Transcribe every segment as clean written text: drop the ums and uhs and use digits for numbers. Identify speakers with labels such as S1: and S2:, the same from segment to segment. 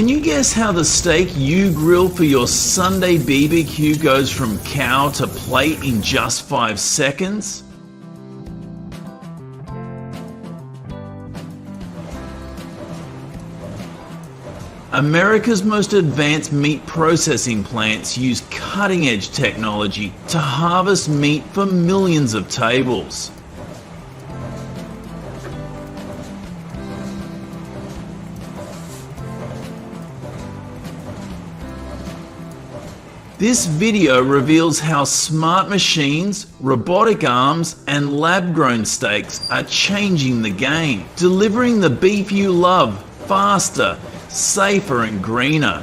S1: Can you guess how the steak you grill for your Sunday BBQ goes from cow to plate in just 5 seconds? America's most advanced meat processing plants use cutting-edge technology to harvest meat for millions of tables. This video reveals how smart machines, robotic arms, and lab-grown steaks are changing the game, delivering the beef you love faster, safer, and greener.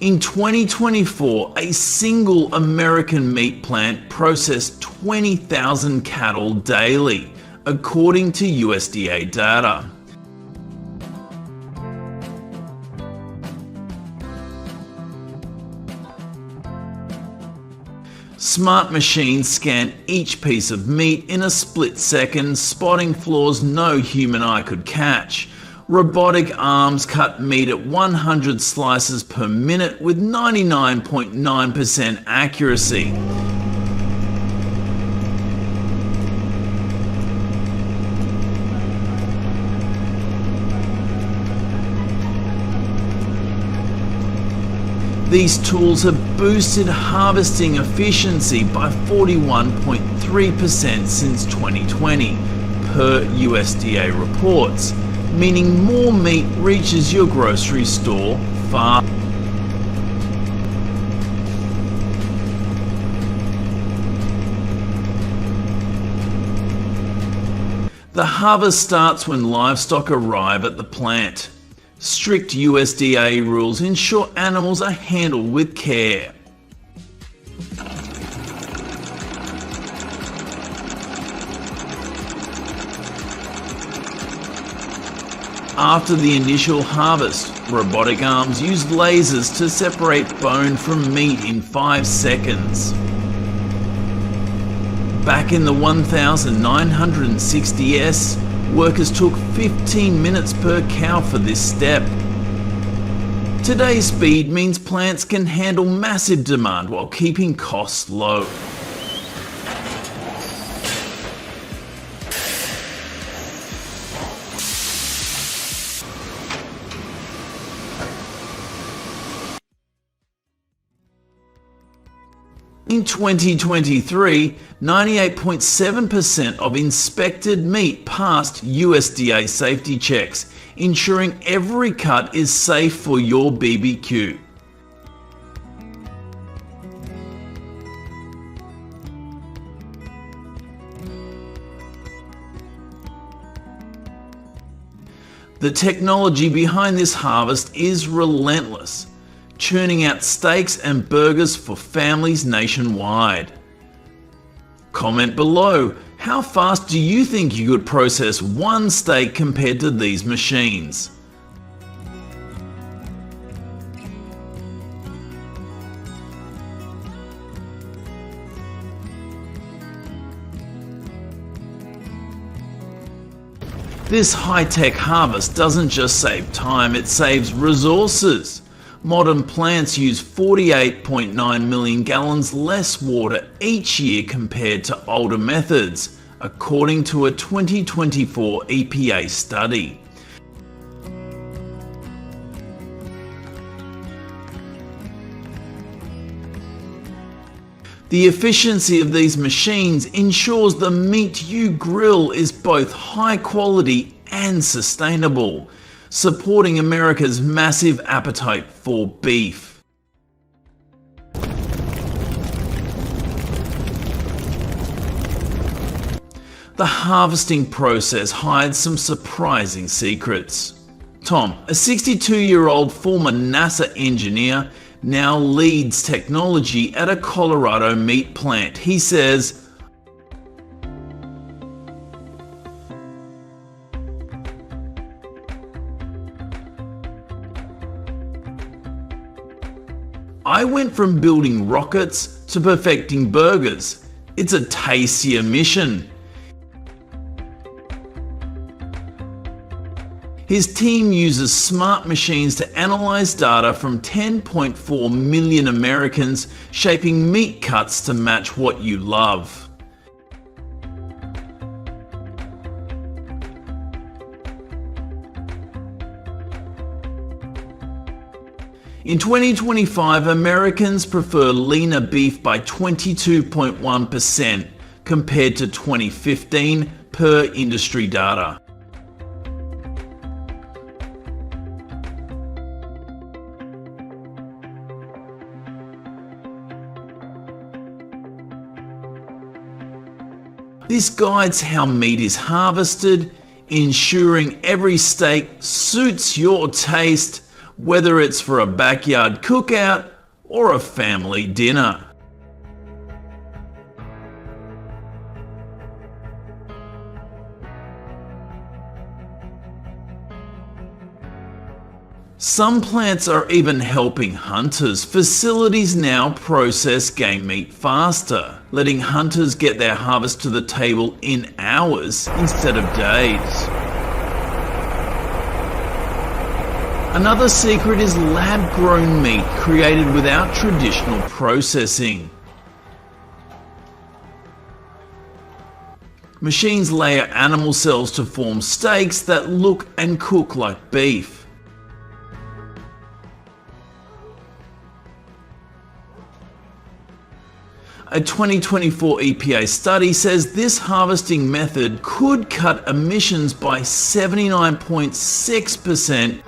S1: In 2024, a single American meat plant processed 20,000 cattle daily, according to USDA data. Smart machines scan each piece of meat in a split second, spotting flaws no human eye could catch. Robotic arms cut meat at 100 slices per minute with 99.9% accuracy. These tools have boosted harvesting efficiency by 41.3% since 2020, per USDA reports, meaning more meat reaches your grocery store faster. The harvest starts when livestock arrive at the plant. Strict USDA rules ensure animals are handled with care. After the initial harvest, robotic arms use lasers to separate bone from meat in 5 seconds. Back in the 1960s, workers took 15 minutes per cow for this step. Today's speed means plants can handle massive demand while keeping costs low. In 2023, 98.7% of inspected meat passed USDA safety checks, ensuring every cut is safe for your BBQ. The technology behind this harvest is relentless, churning out steaks and burgers for families nationwide. Comment below, how fast do you think you could process one steak compared to these machines? This high-tech harvest doesn't just save time, it saves resources. Modern plants use 48.9 million gallons less water each year compared to older methods, according to a 2024 EPA study. The efficiency of these machines ensures the meat you grill is both high quality and sustainable, supporting America's massive appetite for beef. The harvesting process hides some surprising secrets. Tom, a 62-year-old former NASA engineer, now leads technology at a Colorado meat plant. He says, "I went from building rockets to perfecting burgers. It's a tastier mission. His team uses smart machines to analyze data from 10.4 million Americans, shaping meat cuts to match what you love. In 2025, Americans prefer leaner beef by 22.1% compared to 2015 per industry data. This guides how meat is harvested, ensuring every steak suits your taste, whether it's for a backyard cookout or a family dinner. Some plants are even helping hunters. Facilities now process game meat faster, letting hunters get their harvest to the table in hours instead of days. Another secret is lab-grown meat created without traditional processing. Machines layer animal cells to form steaks that look and cook like beef. A 2024 EPA study says this harvesting method could cut emissions by 79.6%.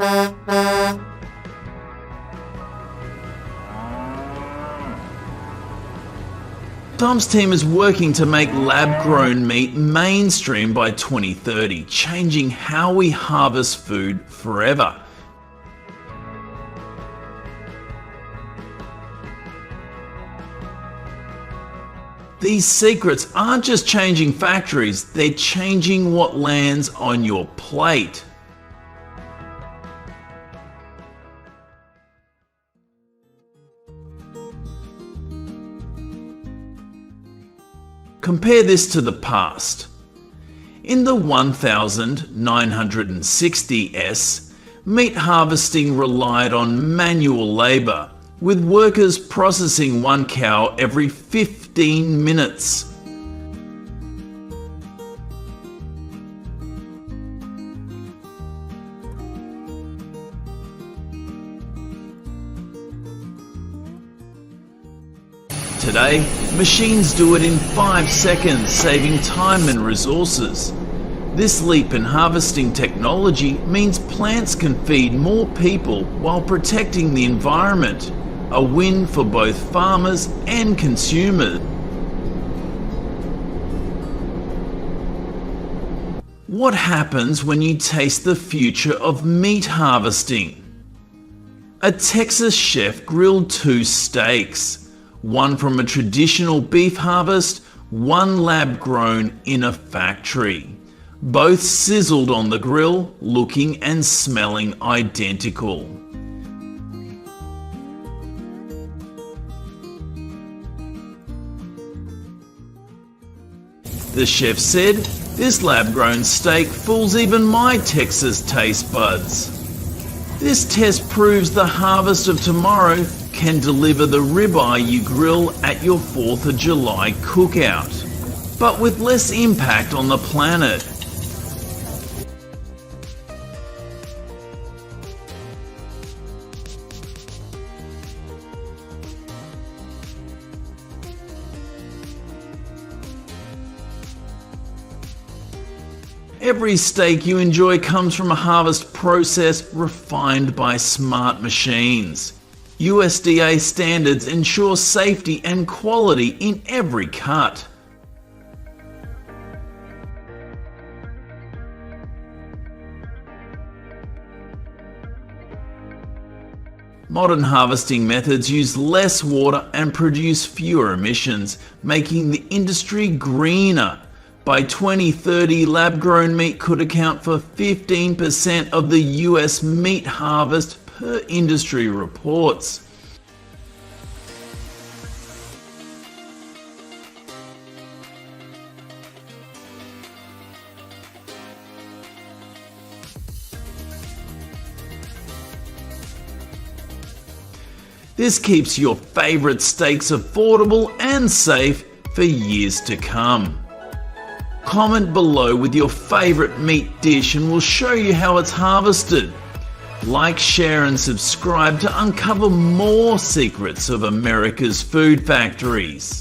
S1: Tom's team is working to make lab-grown meat mainstream by 2030, changing how we harvest food forever. These secrets aren't just changing factories, they're changing what lands on your plate. Compare this to the past. In the 1960s, meat harvesting relied on manual labor, with workers processing one cow every 15 minutes. Today, machines do it in 5 seconds, saving time and resources. This leap in harvesting technology means plants can feed more people while protecting the environment. A win for both farmers and consumers. What happens when you taste the future of meat harvesting? A Texas chef grilled 2 steaks, one from a traditional beef harvest, one lab-grown in a factory. Both sizzled on the grill, looking and smelling identical. The chef said, "This lab-grown steak fools even my Texas taste buds." This test proves the harvest of tomorrow can deliver the ribeye you grill at your 4th of July cookout, but with less impact on the planet. Every steak you enjoy comes from a harvest process refined by smart machines. USDA standards ensure safety and quality in every cut. Modern harvesting methods use less water and produce fewer emissions, making the industry greener. By 2030, lab-grown meat could account for 15% of the US meat harvest per industry reports. This keeps your favourite steaks affordable and safe for years to come. Comment below with your favourite meat dish and we'll show you how it's harvested. Like, share and subscribe to uncover more secrets of America's food factories.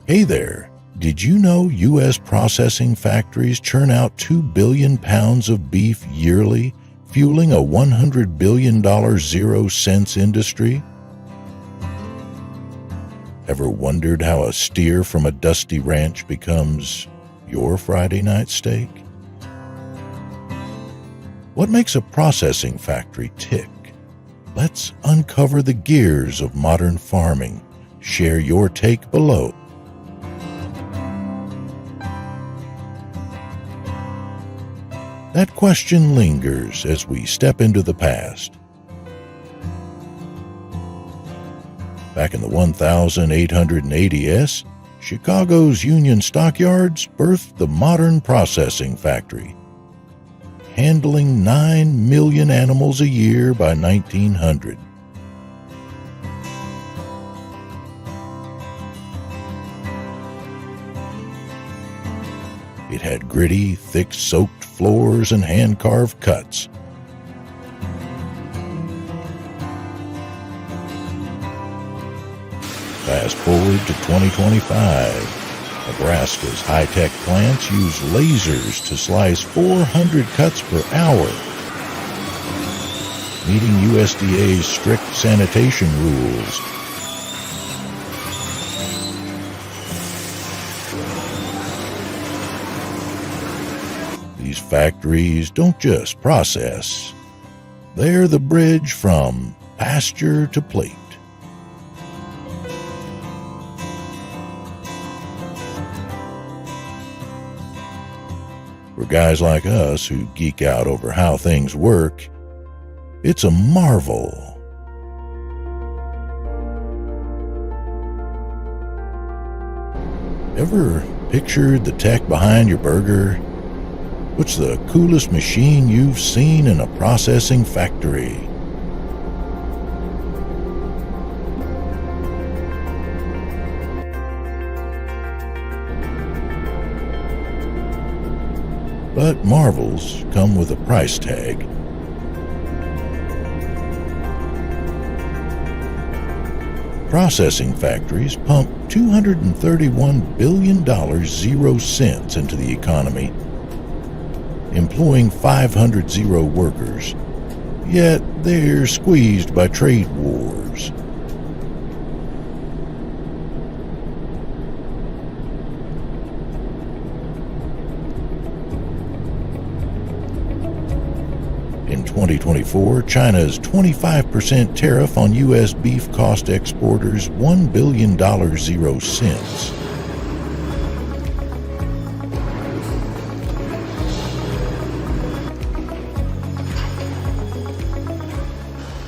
S2: Hey there, did you know U.S. processing factories churn out 2 billion pounds of beef yearly, fueling a $100 billion zero-cents industry? Ever wondered how a steer from a dusty ranch becomes your Friday night steak? What makes a processing factory tick? Let's uncover the gears of modern farming. Share your take below. That question lingers as we step into the past. Back in the 1880s, Chicago's Union Stockyards birthed the modern processing factory, handling 9 million animals a year by 1900. It had gritty, thick-soaked floors and hand-carved cuts. Fast forward to 2025. Nebraska's high-tech plants use lasers to slice 400 cuts per hour, meeting USDA's strict sanitation rules. These factories don't just process, they're the bridge from pasture to plate. For guys like us who geek out over how things work, it's a marvel. Ever pictured the tech behind your burger? What's the coolest machine you've seen in a processing factory? But marvels come with a price tag. Processing factories pump $231 billion zero cents into the economy, employing 500 zero workers, yet they're squeezed by trade wars. In 2024, China's 25% tariff on U.S. beef cost exporters $1 billion zero cents.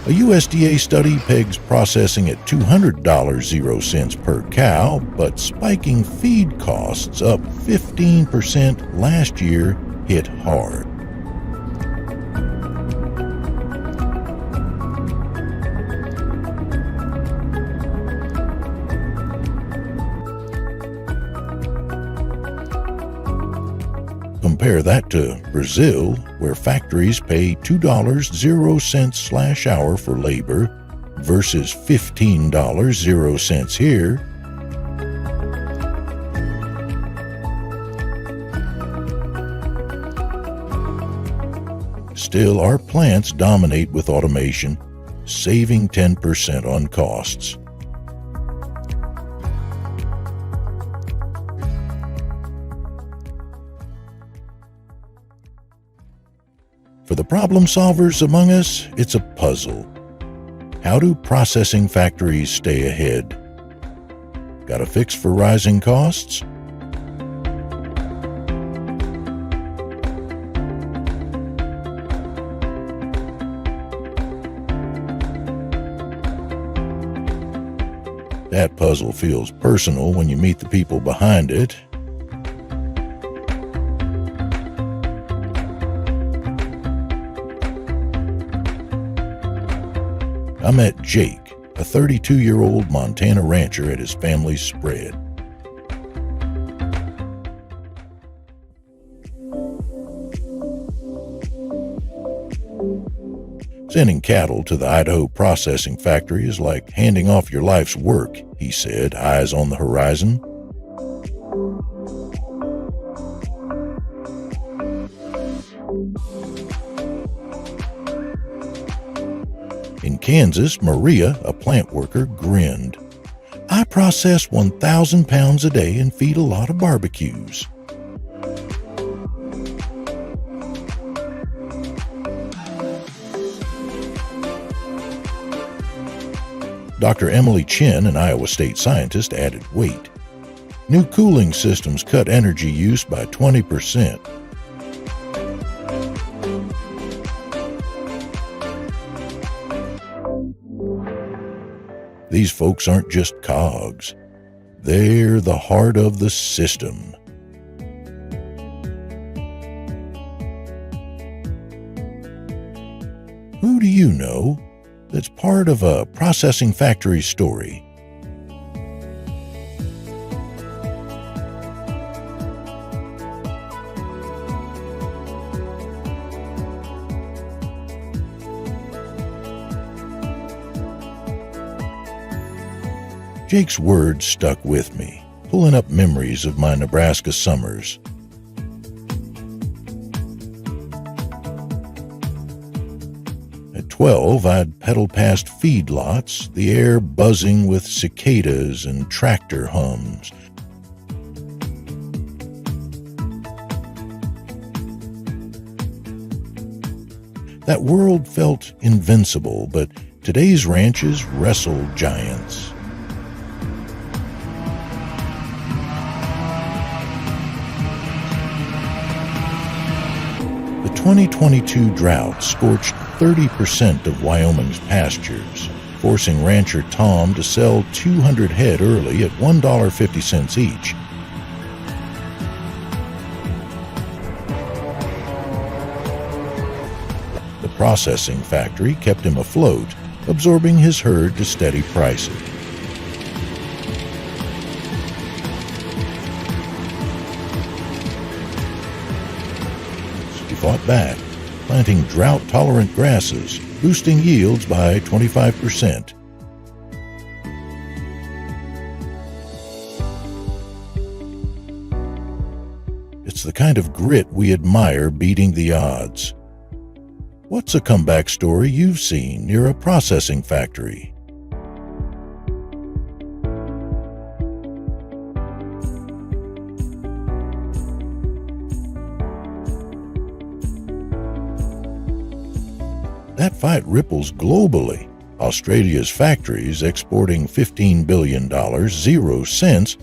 S2: A USDA study pegs processing at $200 zero cents per cow, but spiking feed costs up 15% last year hit hard. Compare that to Brazil, where factories pay $2.00 for labor versus $15.00 here. Still, our plants dominate with automation, saving 10% on costs. For the problem solvers among us, it's a puzzle. How do processing factories stay ahead? Got a fix for rising costs? That puzzle feels personal when you meet the people behind it. I met Jake, a 32-year-old Montana rancher at his family's spread. Sending cattle to the Idaho processing factory is like handing off your life's work, he said, eyes on the horizon. In Kansas, Maria, a plant worker, grinned. I process 1,000 pounds a day and feed a lot of barbecues. Dr. Emily Chin, an Iowa State scientist, added weight. New cooling systems cut energy use by 20%. These folks aren't just cogs. They're the heart of the system. Who do you know that's part of a processing factory story? Jake's words stuck with me, pulling up memories of my Nebraska summers. At 12, I'd pedal past feedlots, the air buzzing with cicadas and tractor hums. That world felt invincible, but today's ranches wrestle giants. The 2022 drought scorched 30% of Wyoming's pastures, forcing rancher Tom to sell 200 head early at $1.50 each. The processing factory kept him afloat, absorbing his herd to steady prices. He fought back, planting drought-tolerant grasses, boosting yields by 25%. It's the kind of grit we admire beating the odds. What's a comeback story you've seen near a processing factory? That fight ripples globally. Australia's factories exporting $15 billion, 0 cents,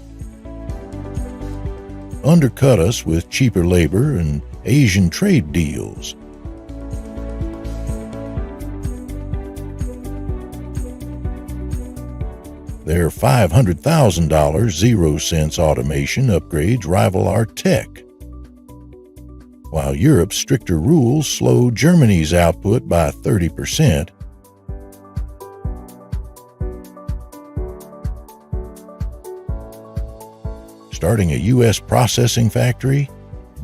S2: undercut us with cheaper labor and Asian trade deals. Their $500,000 0 cents automation upgrades rival our tech, while Europe's stricter rules slow Germany's output by 30%. Starting a U.S. processing factory?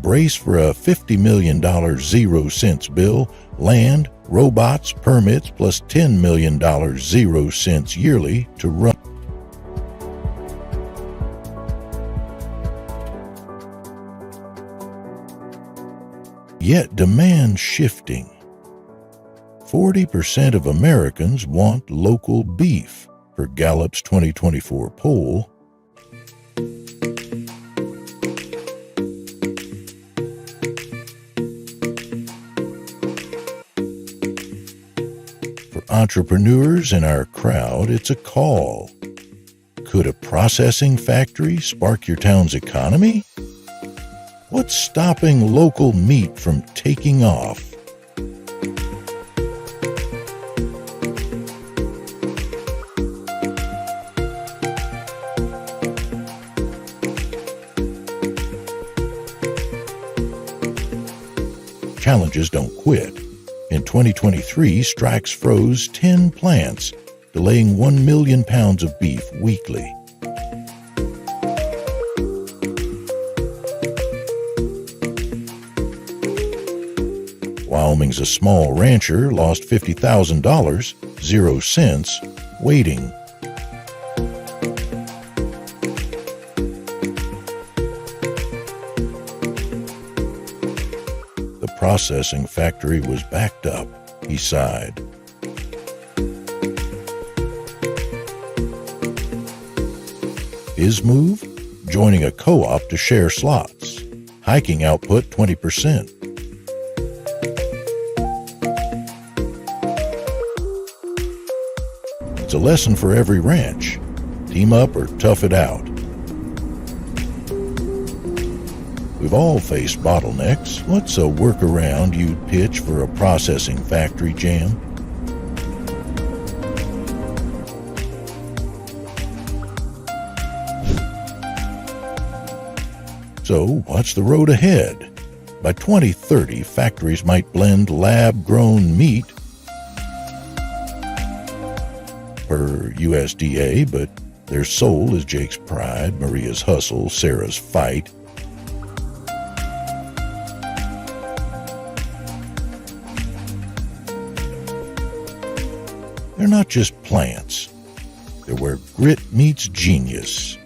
S2: Brace for a $50 million 0-cents bill, land, robots, permits, plus $10 million 0-cents yearly to run. Yet demand shifting. 40% of Americans want local beef, per Gallup's 2024 poll. For entrepreneurs in our crowd, it's a call. Could a processing factory spark your town's economy? What's stopping local meat from taking off? Challenges don't quit. In 2023, strikes froze 10 plants, delaying 1 million pounds of beef weekly. Wyoming's a small rancher lost $50,000, 0 cents, waiting. The processing factory was backed up, he sighed. His move? Joining a co-op to share slots. Hiking output 20%. It's a lesson for every ranch. Team up or tough it out. We've all faced bottlenecks. What's a workaround you'd pitch for a processing factory jam? So, what's the road ahead? By 2030, factories might blend lab-grown meat per USDA, but their soul is Jake's pride, Maria's hustle, Sarah's fight. They're not just plants. They're where grit meets genius.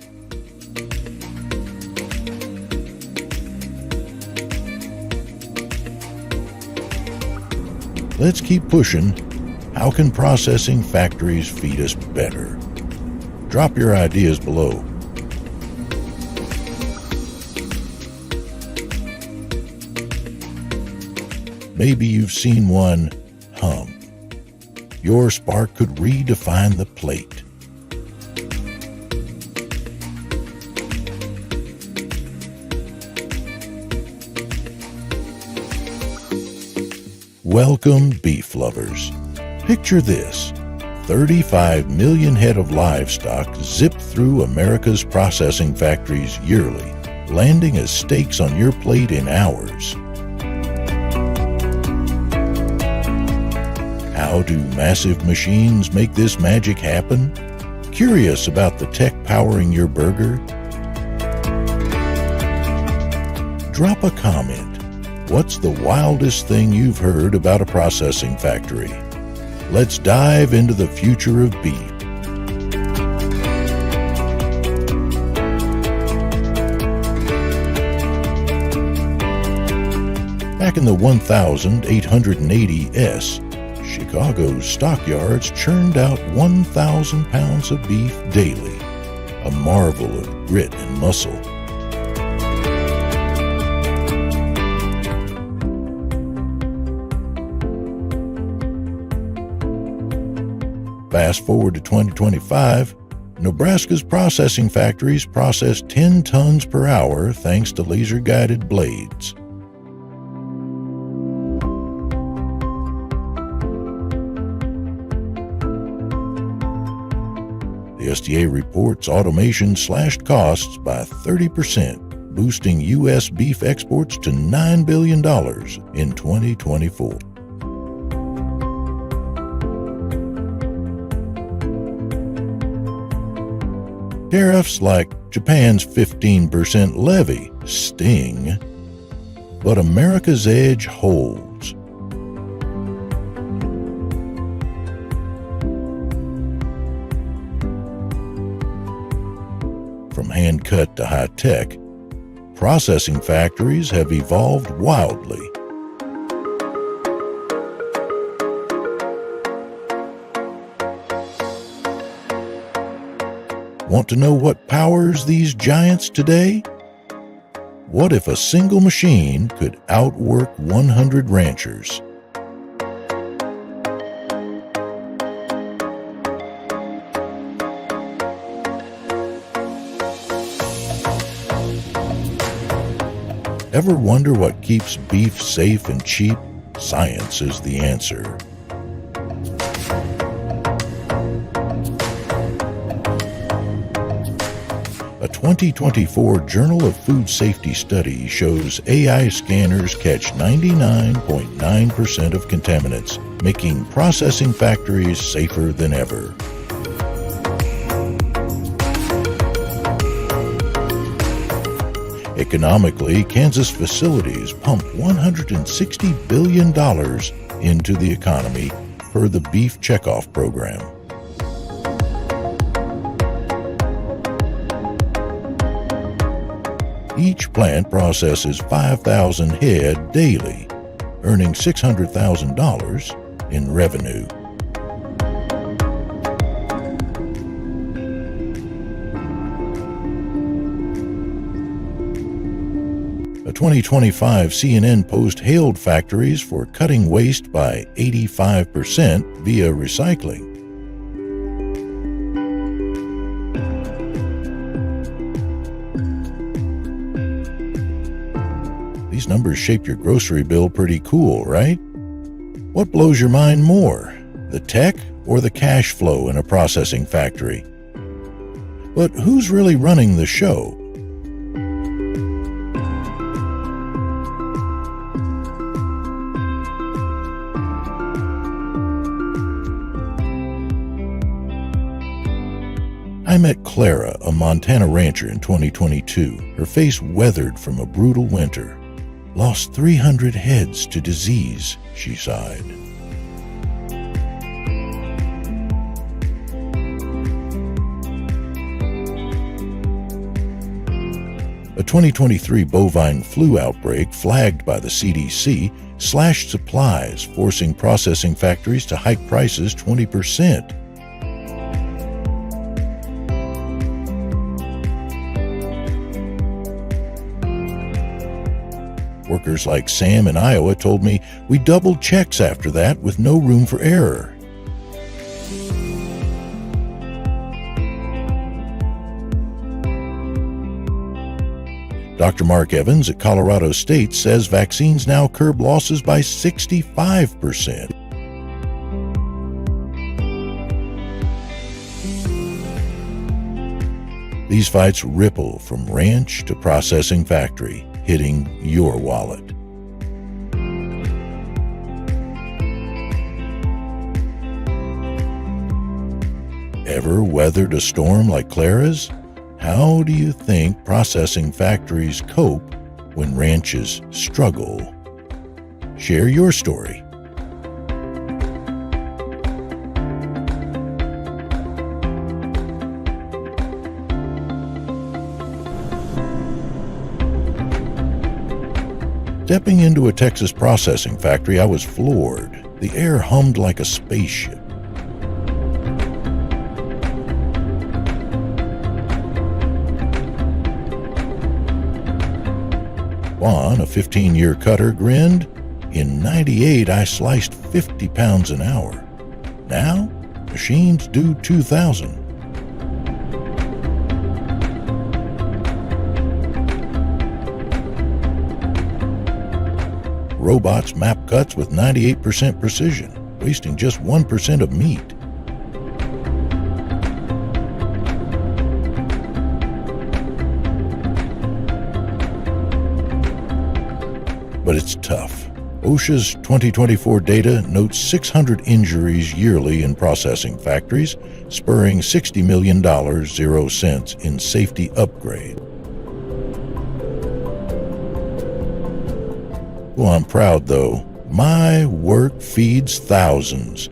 S2: Let's keep pushing. How can processing factories feed us better? Drop your ideas below. Maybe you've seen one hum. Your spark could redefine the plate. Welcome, beef lovers. Picture this. 35 million head of livestock zip through America's processing factories yearly, landing as steaks on your plate in hours. How do massive machines make this magic happen? Curious about the tech powering your burger? Drop a comment. What's the wildest thing you've heard about a processing factory? Let's dive into the future of beef. Back in the 1880s, Chicago's stockyards churned out 1,000 pounds of beef daily, a marvel of grit and muscle. Fast forward to 2025, Nebraska's processing factories process 10 tons per hour thanks to laser-guided blades. The USDA reports automation slashed costs by 30%, boosting U.S. beef exports to $9 billion in 2024. Tariffs like Japan's 15% levy sting. but America's edge holds. From hand-cut to high-tech, processing factories have evolved wildly. Want to know what powers these giants today? What if a single machine could outwork 100 ranchers? Ever wonder what keeps beef safe and cheap? Science is the answer. A 2024 Journal of Food Safety study shows AI scanners catch 99.9% of contaminants, making processing factories safer than ever. Economically, Kansas facilities pump $160 billion into the economy per the Beef Checkoff program. Each plant processes 5,000 head daily, earning $600,000 in revenue. A 2025 CNN post hailed factories for cutting waste by 85% via recycling. These numbers shape your grocery bill pretty cool, right? What blows your mind more, the tech or the cash flow in a processing factory? But who's really running the show? I met Clara, a Montana rancher, in 2022, her face weathered from a brutal winter. Lost 300 heads to disease, she sighed. A 2023 bovine flu outbreak flagged by the CDC slashed supplies, forcing processing factories to hike prices 20%. Workers like Sam in Iowa told me we doubled checks after that with no room for error. Dr. Mark Evans at Colorado State says vaccines now curb losses by 65%. These fights ripple from ranch to processing factory, hitting your wallet. Ever weathered a storm like Clara's? How do you think processing factories cope when ranches struggle? Share your story. Stepping into a Texas processing factory, I was floored. The air hummed like a spaceship. Juan, a 15-year cutter, grinned. In '98, I sliced 50 pounds an hour. Now, machines do 2,000. Robots map cuts with 98% precision, wasting just 1% of meat. But it's tough. OSHA's 2024 data notes 600 injuries yearly in processing factories, spurring $60 million 0 cents in safety upgrade. Well, I'm proud, though. My work feeds thousands.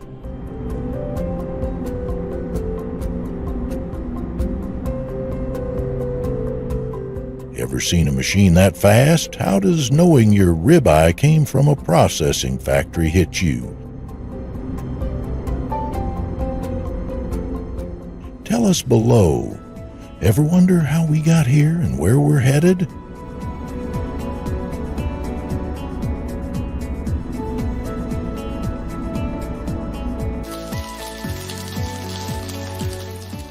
S2: Ever seen a machine that fast? How does knowing your ribeye came from a processing factory hit you? Tell us below. Ever wonder how we got here and where we're headed?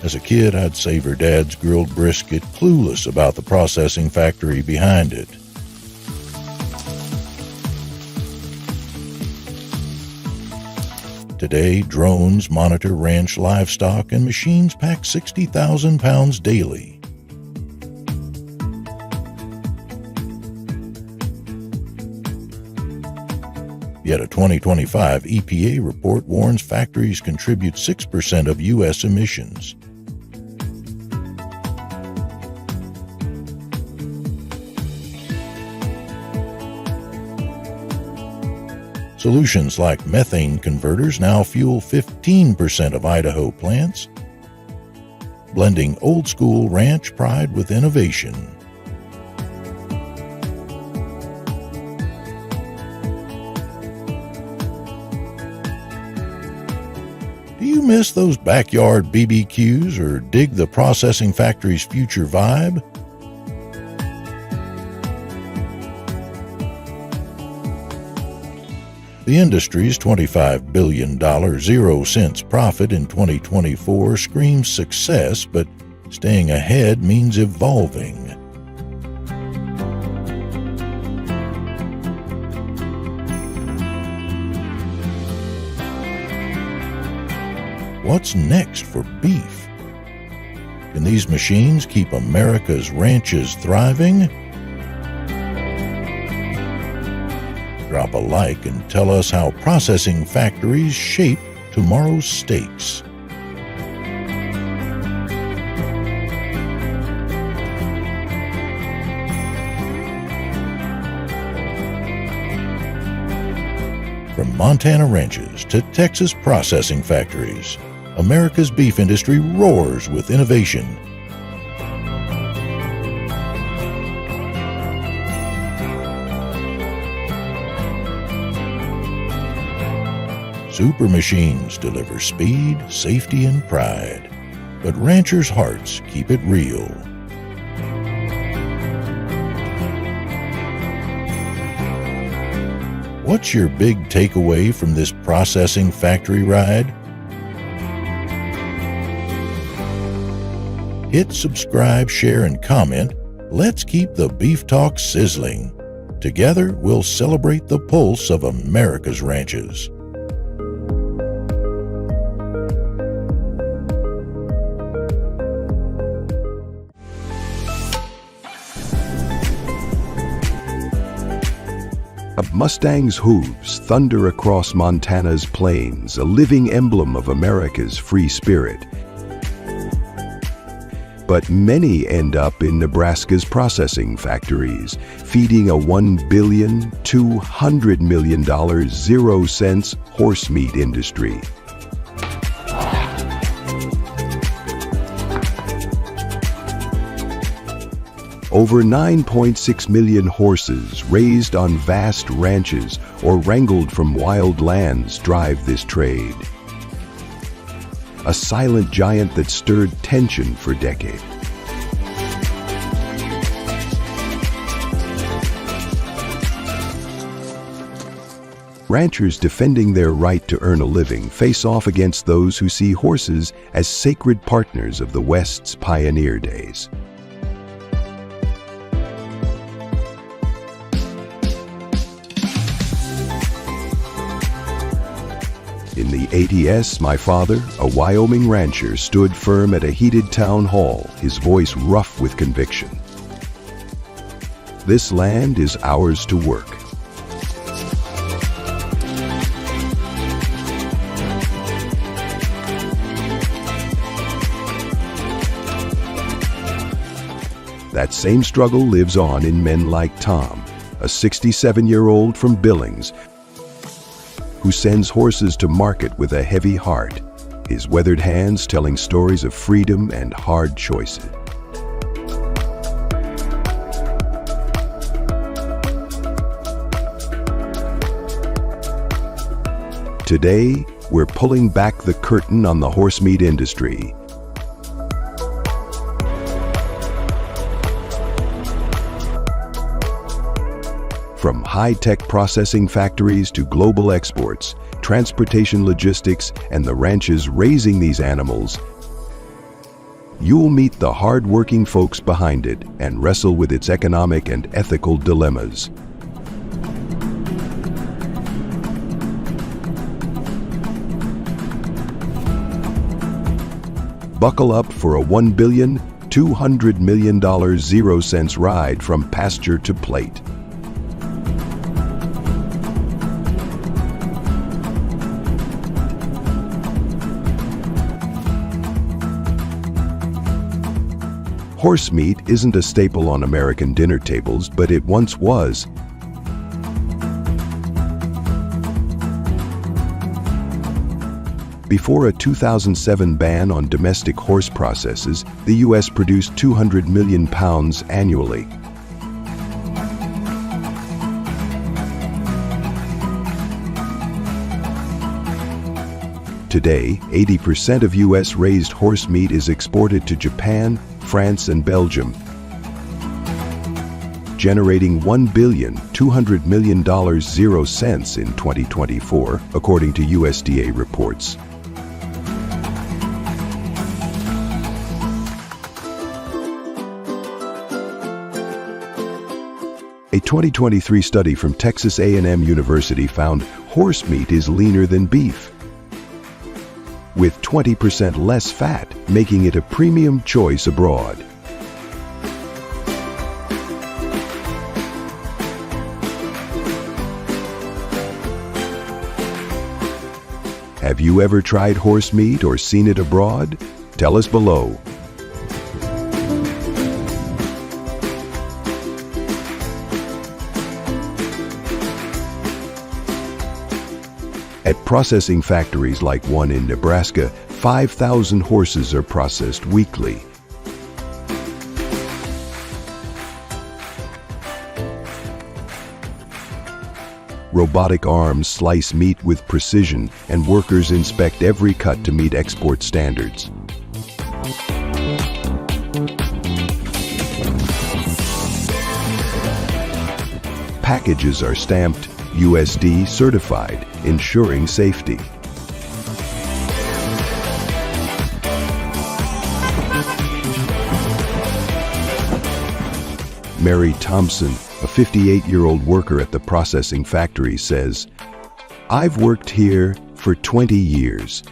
S2: As a kid, I'd savor Dad's grilled brisket, clueless about the processing factory behind it. Today, drones monitor ranch livestock and machines pack 60,000 pounds daily. Yet a 2025 EPA report warns factories contribute 6% of U.S. emissions. Solutions like methane converters now fuel 15% of Idaho plants, blending old-school ranch pride with innovation. Do you miss those backyard BBQs or dig the processing factory's future vibe? The industry's $25 billion 0 cents profit in 2024 screams success, but staying ahead means evolving. What's next for beef? Can these machines keep America's ranches thriving? Drop a like and tell us how processing factories shape tomorrow's steaks. From Montana ranches to Texas processing factories, America's beef industry roars with innovation. Super machines deliver speed, safety, and pride, but ranchers' hearts keep it real. What's your big takeaway from this processing factory ride? Hit subscribe, share, and comment. Let's keep the beef talk sizzling. Together, we'll celebrate the pulse of America's ranches.
S3: A Mustang's hooves thunder across Montana's plains, a living emblem of America's free spirit. But many end up in Nebraska's processing factories, feeding a $1,200 million 0 cents horsemeat industry. Over 9.6 million horses raised on vast ranches or wrangled from wild lands drive this trade. A silent giant that stirred tension for decades. Ranchers defending their right to earn a living face off against those who see horses as sacred partners of the West's pioneer days. In the 80s, my father, a Wyoming rancher, stood firm at a heated town hall, his voice rough with conviction. This land is ours to work. That same struggle lives on in men like Tom, a 67-year-old from Billings, who sends horses to market with a heavy heart, his weathered hands telling stories of freedom and hard choices. Today, we're pulling back the curtain on the horsemeat industry. From high-tech processing factories to global exports, transportation logistics, and the ranches raising these animals, you'll meet the hard-working folks behind it and wrestle with its economic and ethical dilemmas. Buckle up for a $1,200,000,000 0-cents ride from pasture to plate. Horsemeat isn't a staple on American dinner tables, but it once was. Before a 2007 ban on domestic horse processes, the U.S. produced 200 million pounds annually. Today, 80% of U.S. raised horse meat is exported to Japan, France, and Belgium, generating $1,200,000,000 0-cents in 2024, according to USDA reports. A 2023 study from Texas A&M University found horse meat is leaner than beef, with 20% less fat, making it a premium choice abroad. Have you ever tried horse meat or seen it abroad? Tell us below. At processing factories like one in Nebraska, 5,000 horses are processed weekly. Robotic arms slice meat with precision, and workers inspect every cut to meet export standards. Packages are stamped USD certified, ensuring safety. Mary Thompson, a 58-year-old worker at the processing factory, says, "I've worked here for 20 years.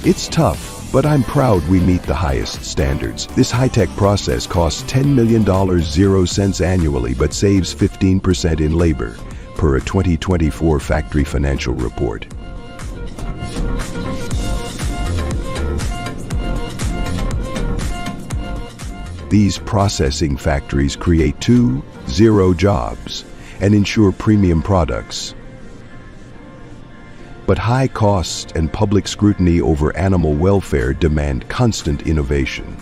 S3: It's tough, but I'm proud we meet the highest standards. This high-tech process costs $10 million 0 cents annually, but saves 15% in labor, per a 2024 factory financial report." These processing factories create 2-0 jobs and ensure premium products. But high costs and public scrutiny over animal welfare demand constant innovation.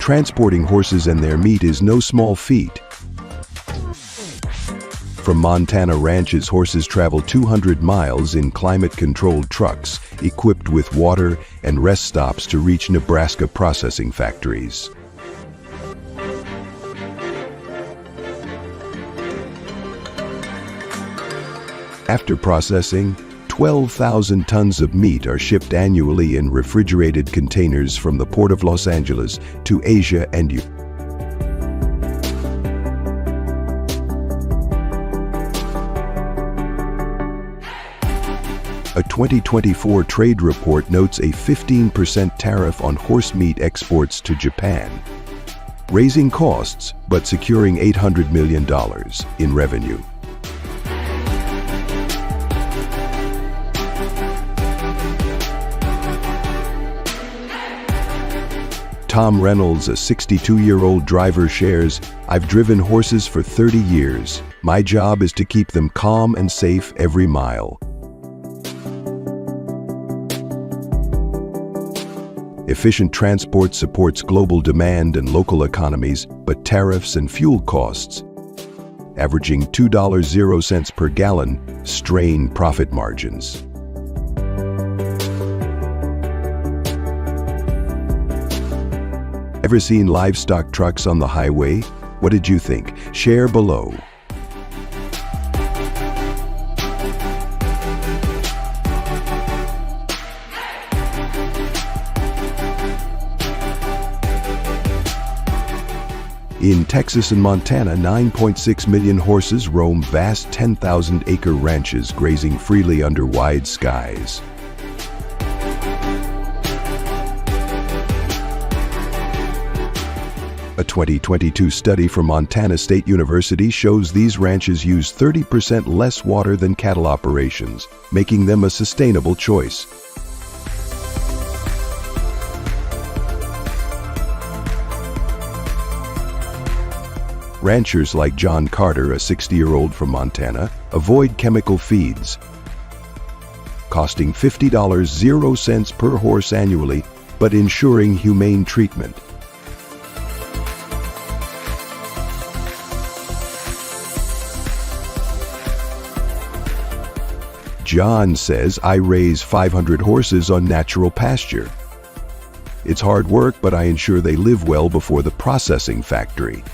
S3: Transporting horses and their meat is no small feat. From Montana ranches, horses travel 200 miles in climate-controlled trucks, equipped with water and rest stops to reach Nebraska processing factories. After processing, 12,000 tons of meat are shipped annually in refrigerated containers from the Port of Los Angeles to Asia and Europe. A 2024 trade report notes a 15% tariff on horse meat exports to Japan. raising costs but securing $800 million in revenue. Tom Reynolds, a 62-year-old driver, shares, "I've driven horses for 30 years. My job is to keep them calm and safe every mile." Efficient transport supports global demand and local economies, but tariffs and fuel costs, averaging $2.00 per gallon, strain profit margins. Ever seen livestock trucks on the highway? What did you think? Share below. In Texas and Montana, 9.6 million horses roam vast 10,000-acre ranches, grazing freely under wide skies. A 2022 study from Montana State University shows these ranches use 30% less water than cattle operations, making them a sustainable choice. Ranchers like John Carter, a 60-year-old from Montana, avoid chemical feeds, costing $50.00 per horse annually, but ensuring humane treatment. John says, "I raise 500 horses on natural pasture. It's hard work, but I ensure they live well before the processing factory."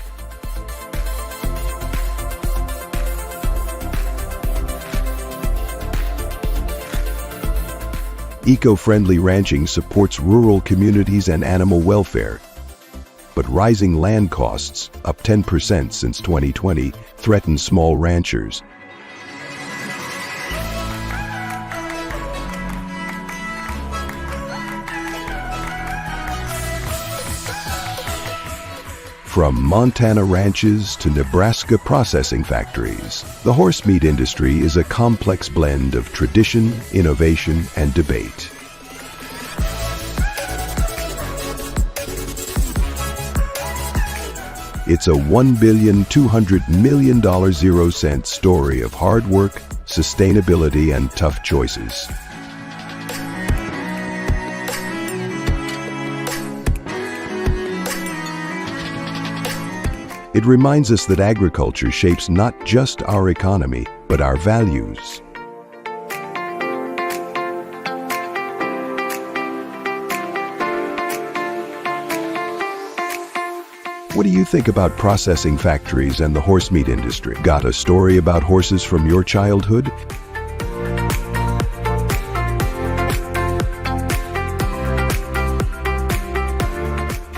S3: Eco-friendly ranching supports rural communities and animal welfare, but rising land costs, up 10% since 2020, threaten small ranchers. From Montana ranches to Nebraska processing factories, the horsemeat industry is a complex blend of tradition, innovation, and debate. It's a $1,200,000,000 story of hard work, sustainability, and tough choices. It reminds us that agriculture shapes not just our economy, but our values. What do you think about processing factories and the horsemeat industry? Got a story about horses from your childhood?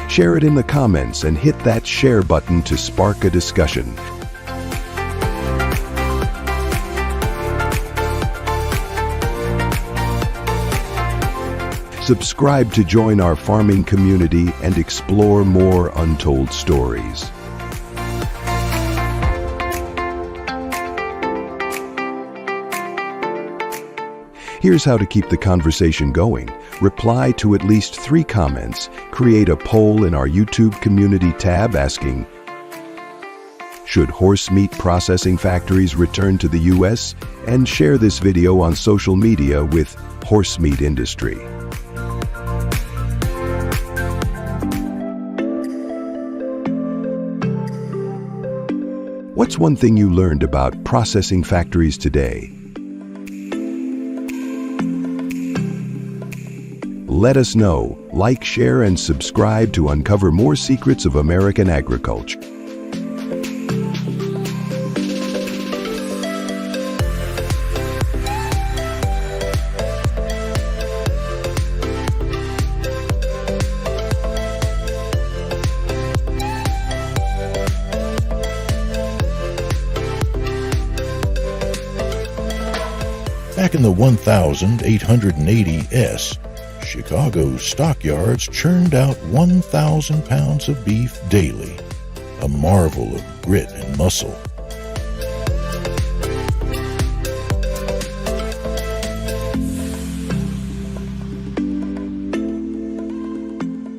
S3: Share it in the comments and hit that share button to spark a discussion. Subscribe to join our farming community and explore more untold stories. Here's how to keep the conversation going. Reply to at least 3 comments, create a poll in our YouTube community tab asking, should horse meat processing factories return to the US? And share this video on social media with Horse Meat Industry. What's one thing you learned about processing factories today? Let us know. Like, share, and subscribe to uncover more secrets of American agriculture.
S2: Back in the 1880s, Chicago's stockyards churned out 1,000 pounds of beef daily, a marvel of grit and muscle.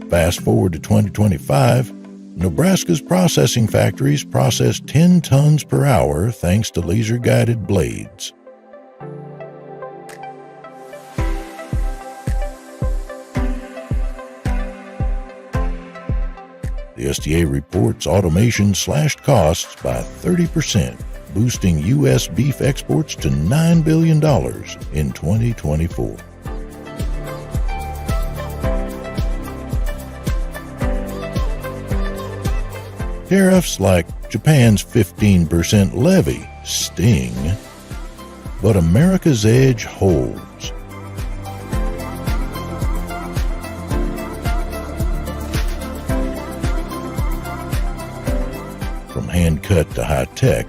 S2: Fast forward to 2025, Nebraska's processing factories process 10 tons per hour thanks to laser-guided blades. The USDA reports automation slashed costs by 30%, boosting U.S. beef exports to $9 billion in 2024. Tariffs like Japan's 15% levy sting, but America's edge holds. From hand-cut to high-tech,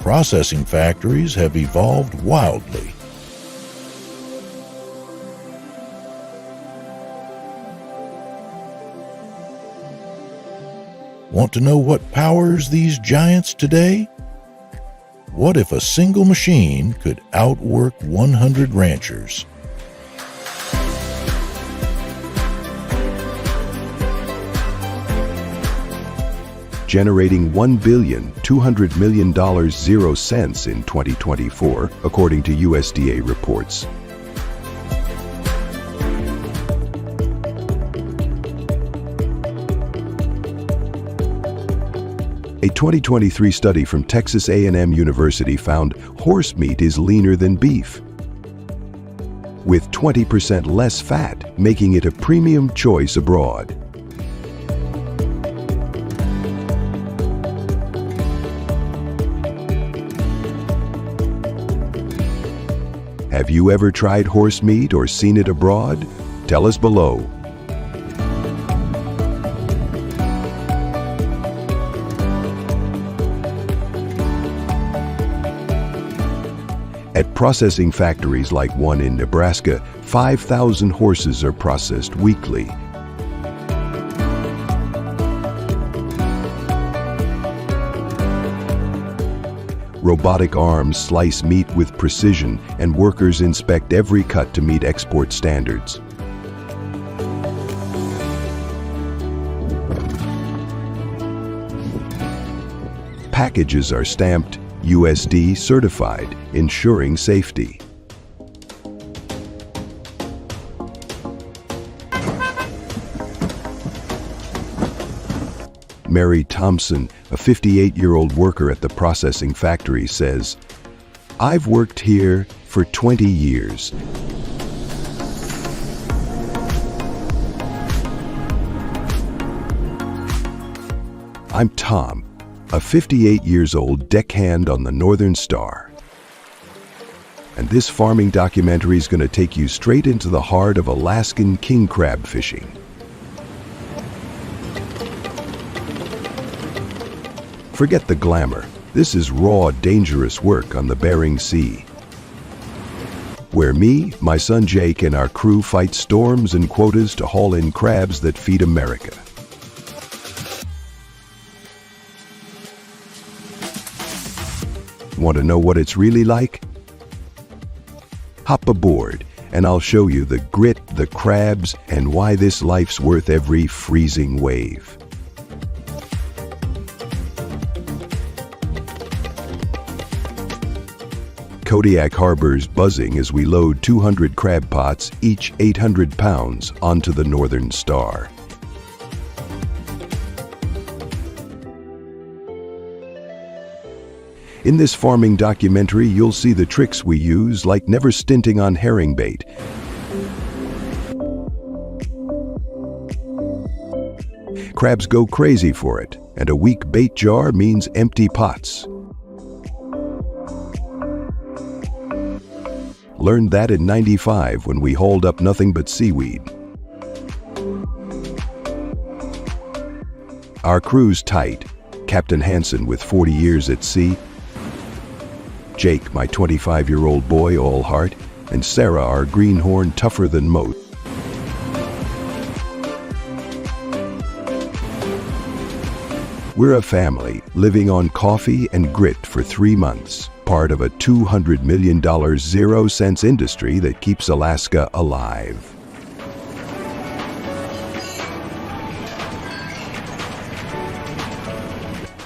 S2: processing factories have evolved wildly. Want to know what powers these giants today? What if a single machine could outwork 100 ranchers?
S3: Generating $1,200,000,000 in 2024, according to USDA reports. A 2023 study from Texas A&M University found horse meat is leaner than beef, with 20% less fat, making it a premium choice abroad. Have you ever tried horse meat or seen it abroad? Tell us below. At processing factories like one in Nebraska, 5,000 horses are processed weekly. Robotic arms slice meat with precision, and workers inspect every cut to meet export standards. Packages are stamped USD certified, ensuring safety. Mary Thompson, a 58-year-old worker at the processing factory, says, "I've worked here for 20 years. I'm Tom, a 58-years-old deckhand on the Northern Star. And this farming documentary is going to take you straight into the heart of Alaskan king crab fishing. Forget the glamour. This is raw, dangerous work on the Bering Sea, where me, my son Jake, and our crew fight storms and quotas to haul in crabs that feed America. Want to know what it's really like? Hop aboard, and I'll show you the grit, the crabs, and why this life's worth every freezing wave. Kodiak Harbor's buzzing as we load 200 crab pots, each 800 pounds, onto the Northern Star. In this farming documentary, you'll see the tricks we use, like never stinting on herring bait, crabs go crazy for it, and a weak bait jar means empty pots. Learned that in '95 when we hauled up nothing but seaweed. Our crew's tight. Captain Hansen with 40 years at sea, Jake, my 25-year-old boy, all heart, and Sarah, our greenhorn, tougher than most. We're a family living on coffee and grit for 3 months, part of a $200 million zero-cents industry that keeps Alaska alive.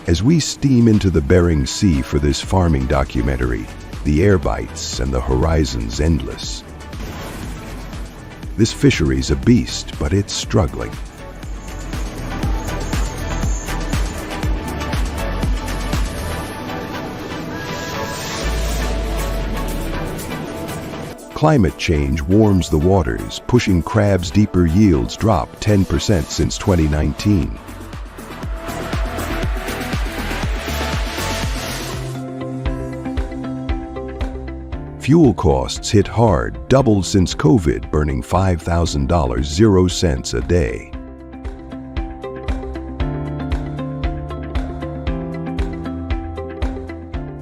S3: As we steam into the Bering Sea for this farming documentary, the air bites and the horizon's endless. This fishery's a beast, but it's struggling. Climate change warms the waters, pushing crabs' deeper yields drop 10% since 2019. Fuel costs hit hard, doubled since COVID, burning $5,000 0 cents a day.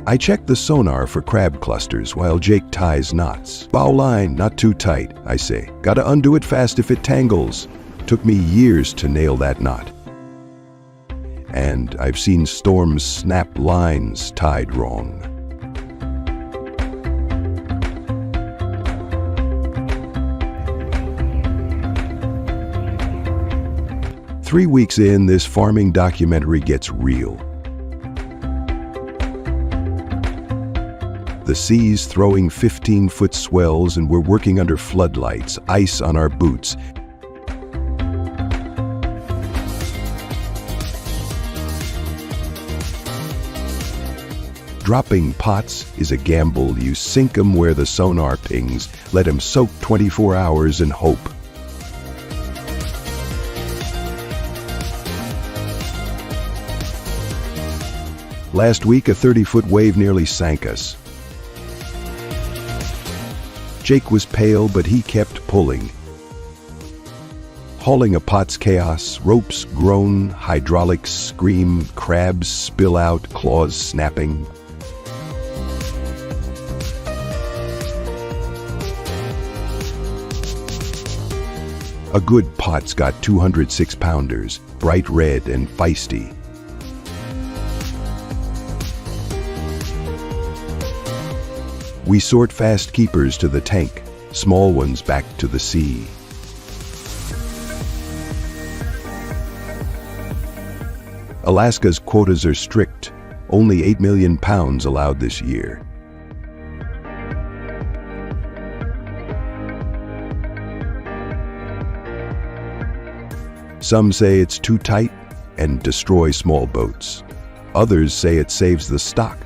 S3: I check the sonar for crab clusters while Jake ties knots. Bow line, not too tight, I say. Gotta undo it fast if it tangles. Took me years to nail that knot. And I've seen storms snap lines tied wrong. Three weeks in, this farming documentary gets real. The sea's throwing 15-foot swells and we're working under floodlights, ice on our boots. Dropping pots is a gamble. You sink 'em where the sonar pings, let 'em soak 24 hours and hope. Last week, a 30-foot wave nearly sank us. Jake was pale, but he kept pulling. Hauling a pot's chaos, ropes groan, hydraulics scream, crabs spill out, claws snapping. A good pot's got 206 pounders, bright red and feisty. We sort fast keepers to the tank, small ones back to the sea. Alaska's quotas are strict, only 8 million pounds allowed this year. Some say it's too tight and destroy small boats. Others say it saves the stock.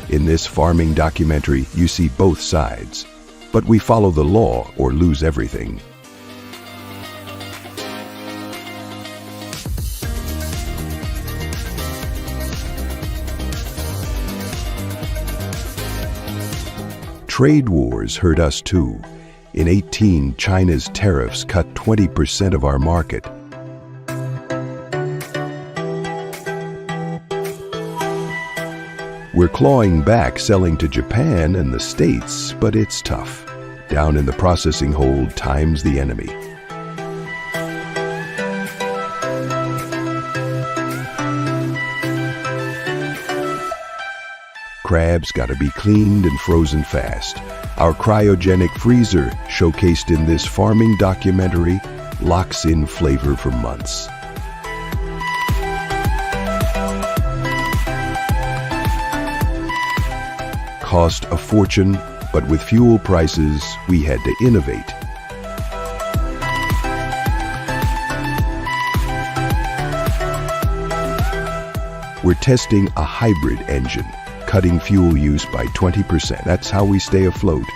S3: In this farming documentary, you see both sides, but we follow the law or lose everything. Trade wars hurt us too. In 2018, China's tariffs cut 20% of our market. We're clawing back, selling to Japan and the States, but it's tough. Down in the processing hold, time's the enemy. Crabs gotta be cleaned and frozen fast. Our cryogenic freezer, showcased in this farming documentary, locks in flavor for months. Cost a fortune, but with fuel prices, we had to innovate. We're testing a hybrid engine, cutting fuel use by 20%. That's how we stay afloat.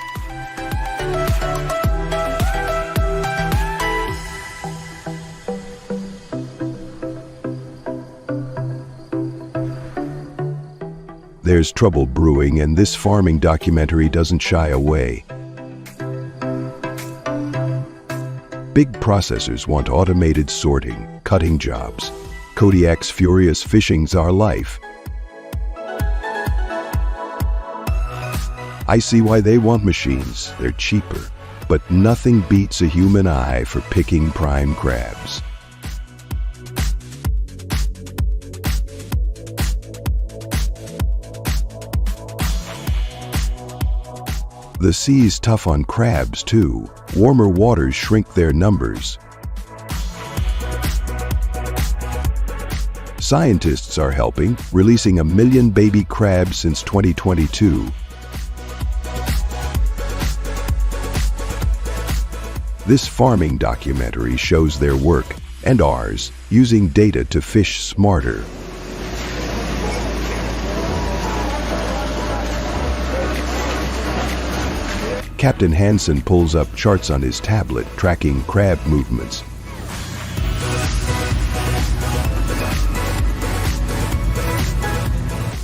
S3: There's trouble brewing, and this farming documentary doesn't shy away. Big processors want automated sorting, cutting jobs. Kodiak's furious fishing's our life. I see why they want machines. They're cheaper. but nothing beats a human eye for picking prime crabs. The sea's tough on crabs, too. Warmer waters shrink their numbers. Scientists are helping, releasing 1 million baby crabs since 2022. This farming documentary shows their work, and ours, using data to fish smarter. Captain Hansen pulls up charts on his tablet, tracking crab movements.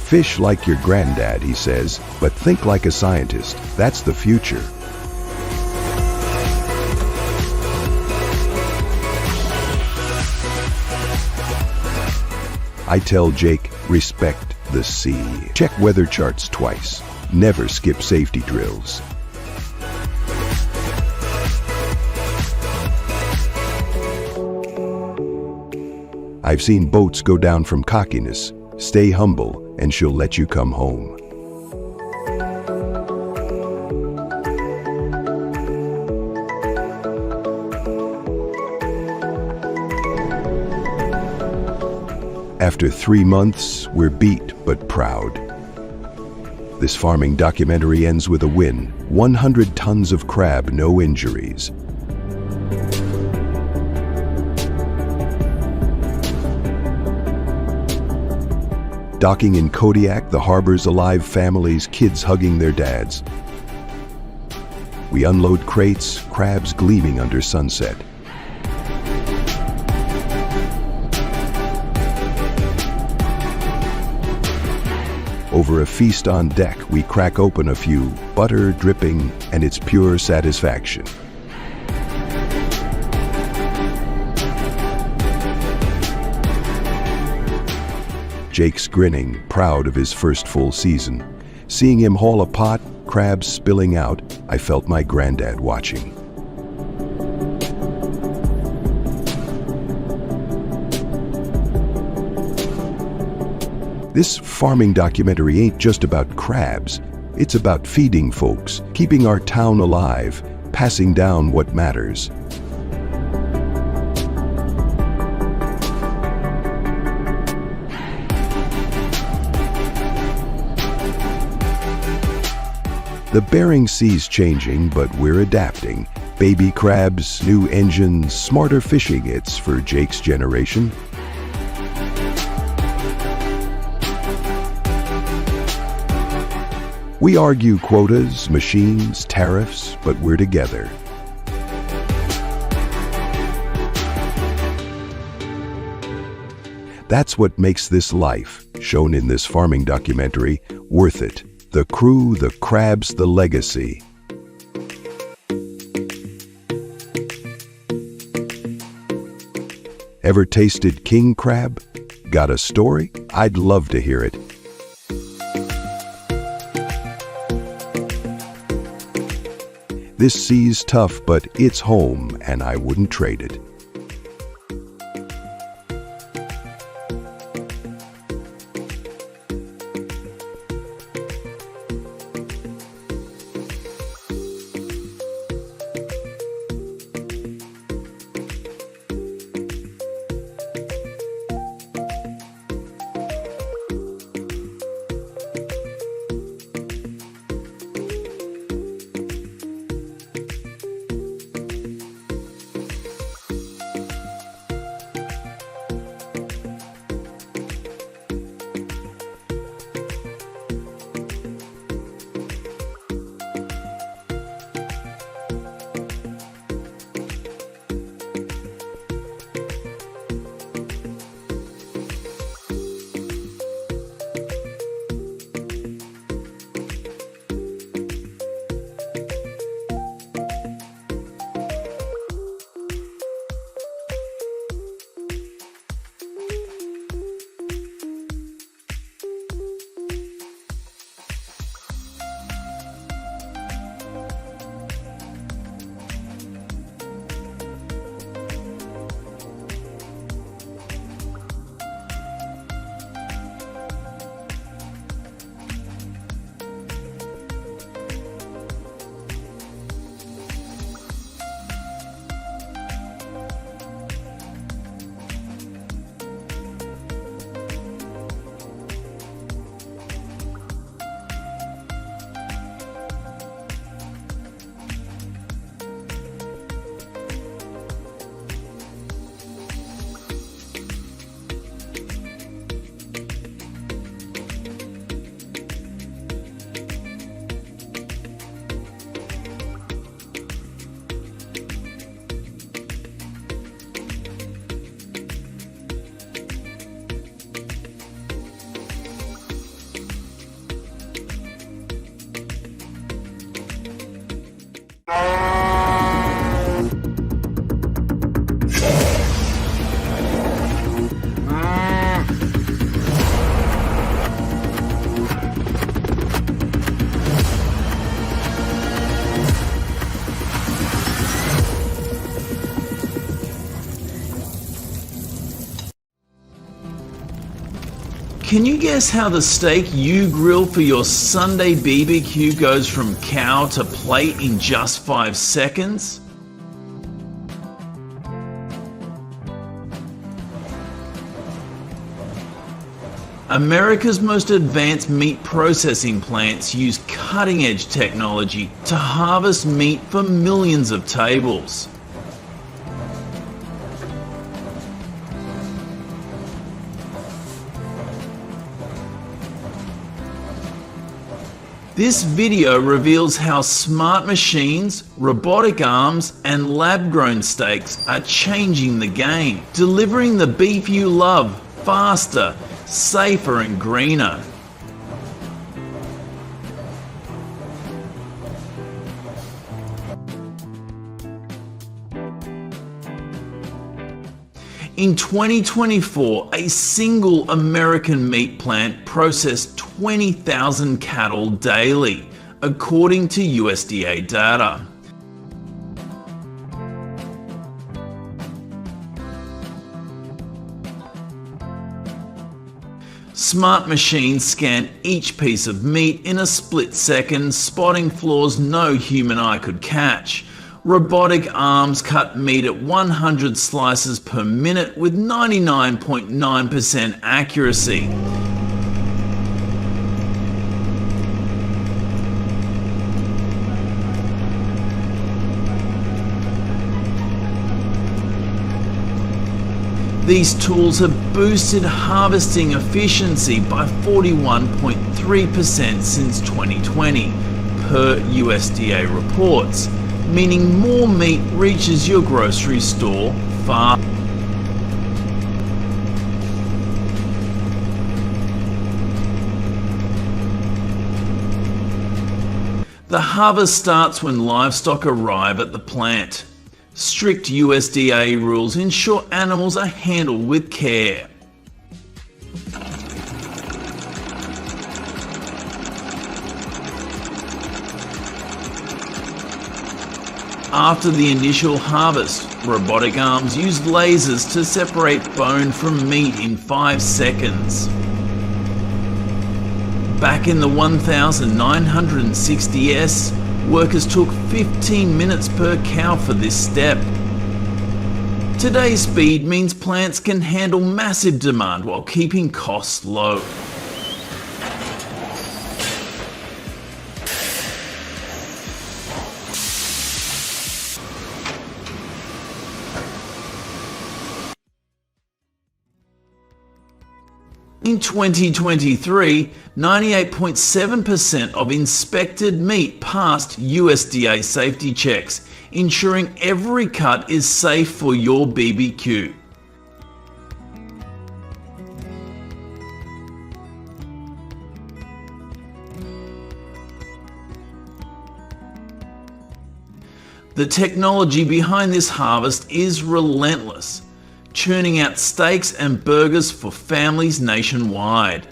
S3: Fish like your granddad, he says, but think like a scientist. That's the future. I tell Jake, respect the sea. Check weather charts twice. Never skip safety drills. I've seen boats go down from cockiness. Stay humble, and she'll let you come home. After 3 months, we're beat but proud. This farming documentary ends with a win. 100 tons of crab, no injuries. Docking in Kodiak, the harbor's alive families, kids hugging their dads. We unload crates, crabs gleaming under sunset. Over a feast on deck, we crack open a few, butter dripping, and it's pure satisfaction. Jake's grinning, proud of his first full season. Seeing him haul a pot, crabs spilling out, I felt my granddad watching. This farming documentary ain't just about crabs. It's about feeding folks, keeping our town alive, passing down what matters. The Bering Sea's changing, but we're adapting. Baby crabs, new engines, smarter fishing, it's for Jake's generation. We argue quotas, machines, tariffs, but we're together. That's what makes this life, shown in this farming documentary, worth it. The crew, the crabs, the legacy. Ever tasted king crab? Got a story? I'd love to hear it. This sea's tough, but it's home, and I wouldn't trade it.
S1: Can you guess how the steak you grill for your Sunday BBQ goes from cow to plate in just 5 seconds? America's most advanced meat processing plants use cutting-edge technology to harvest meat for millions of tables. This video reveals how smart machines, robotic arms, and lab-grown steaks are changing the game, delivering the beef you love faster, safer, and greener. In 2024, a single American meat plant processed 20,000 cattle daily, according to USDA data. Smart machines scan each piece of meat in a split second, spotting flaws no human eye could catch. Robotic arms cut meat at 100 slices per minute with 99.9% accuracy. These tools have boosted harvesting efficiency by 41.3% since 2020, per USDA reports, meaning more meat reaches your grocery store faster. The harvest starts when livestock arrive at the plant. Strict USDA rules ensure animals are handled with care. After the initial harvest, robotic arms use lasers to separate bone from meat in 5 seconds. Back in the 1960s, workers took 15 minutes per cow for this step. Today's speed means plants can handle massive demand while keeping costs low. In 2023, 98.7% of inspected meat passed USDA safety checks, ensuring every cut is safe for your BBQ. The technology behind this harvest is relentless, churning out steaks and burgers for families nationwide.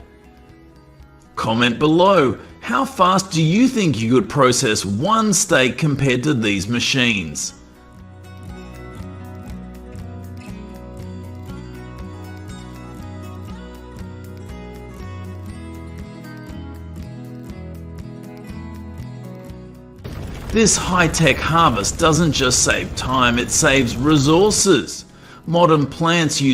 S1: Comment below, how fast do you think you could process one steak compared to these machines? This high-tech harvest doesn't just save time, it saves resources. Modern plants use